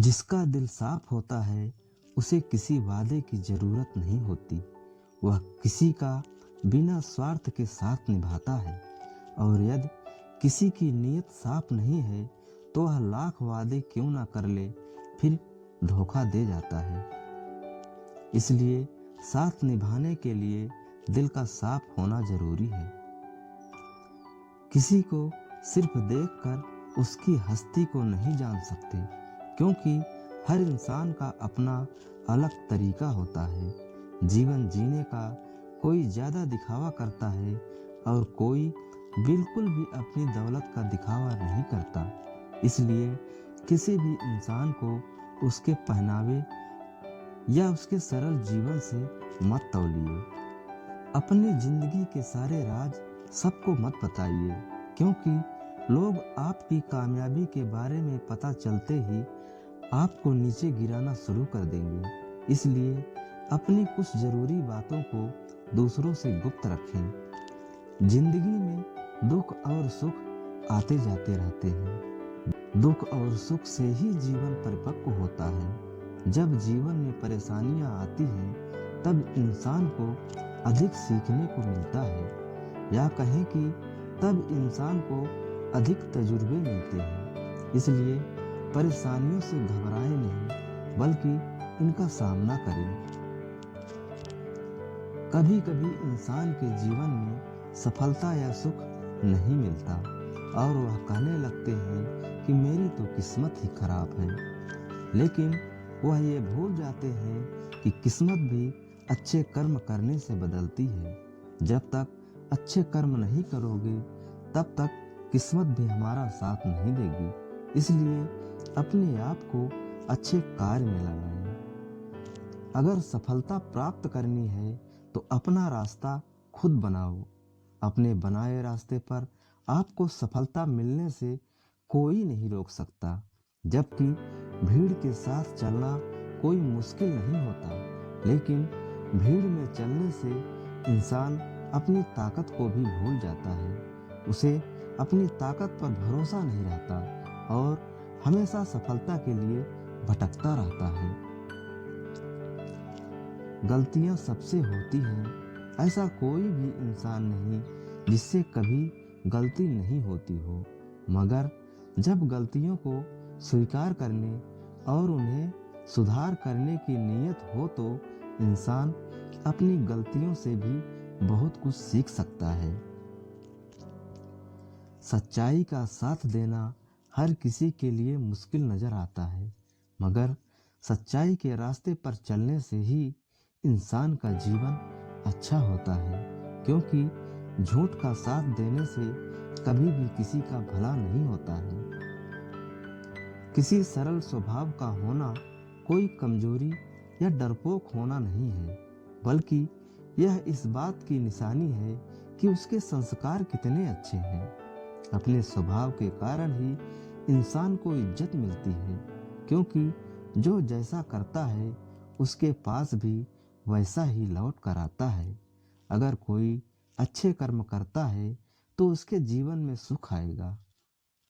जिसका दिल साफ होता है उसे किसी वादे की जरूरत नहीं होती। वह किसी का बिना स्वार्थ के साथ निभाता है, और यदि किसी की नीयत साफ नहीं है तो वह लाख वादे क्यों ना कर ले, फिर धोखा दे जाता है। इसलिए साथ निभाने के लिए दिल का साफ होना जरूरी है। किसी को सिर्फ देखकर उसकी हस्ती को नहीं जान सकते, क्योंकि हर इंसान का अपना अलग तरीका होता है। जीवन जीने का कोई ज्यादा दिखावा करता है और कोई बिल्कुल भी अपनी दौलत का दिखावा नहीं करता। इसलिए किसी भी इंसान को उसके पहनावे या उसके सरल जीवन से मत तौलिए। अपनी जिंदगी के सारे राज सबको मत बताइए, क्योंकि लोग आपकी कामयाबी के बारे में पता चलते ही आपको नीचे गिराना शुरू कर देंगे। इसलिए अपनी कुछ जरूरी बातों को दूसरों से गुप्त रखें। जिंदगी में दुख और सुख आते जाते रहते हैं। दुख और सुख से ही जीवन परिपक्व होता है। जब जीवन में परेशानियां आती हैं तब इंसान को अधिक सीखने को मिलता है, या कहें कि तब इंसान को अधिक तजुर्बे मिलते हैं। इसलिए परेशानियों से घबराएं नहीं, बल्कि इनका सामना करें। कभी कभी इंसान के जीवन में सफलता या सुख नहीं मिलता और वह कहने लगते हैं कि मेरी तो किस्मत ही खराब है। लेकिन वह ये भूल जाते हैं कि किस्मत भी अच्छे कर्म करने से बदलती है। जब तक अच्छे कर्म नहीं करोगे तब तक किस्मत भी हमारा साथ नहीं देगी। इसलिए अपने आप को अच्छे कार्य में लगाएं। अगर सफलता प्राप्त करनी है तो अपना रास्ता खुद बनाओ। अपने बनाए रास्ते पर आपको सफलता मिलने से कोई नहीं रोक सकता। जबकि भीड़ के साथ चलना कोई मुश्किल नहीं होता, लेकिन भीड़ में चलने से इंसान अपनी ताकत को भी भूल जाता है। उसे अपनी ताकत पर भरोसा नहीं रहता और हमेशा सफलता के लिए भटकता रहता है। गलतियां सबसे होती हैं, ऐसा कोई भी इंसान नहीं जिससे कभी गलती नहीं होती हो। मगर जब गलतियों को स्वीकार करने और उन्हें सुधार करने की नीयत हो तो इंसान अपनी गलतियों से भी बहुत कुछ सीख सकता है। सच्चाई का साथ देना हर किसी के लिए मुश्किल नजर आता है, मगर सच्चाई के रास्ते पर चलने से ही इंसान का जीवन अच्छा होता है। क्योंकि झूठ का साथ देने से कभी भी किसी का भला नहीं होता है। किसी सरल स्वभाव का होना कोई कमजोरी या डरपोक होना नहीं है, बल्कि यह इस बात की निशानी है कि उसके संस्कार कितने अच्छे हैं। अपने स्वभाव के कारण ही इंसान को इज्जत मिलती है, क्योंकि जो जैसा करता है उसके पास भी वैसा ही लौट कर आता है। अगर कोई अच्छे कर्म करता है तो उसके जीवन में सुख आएगा,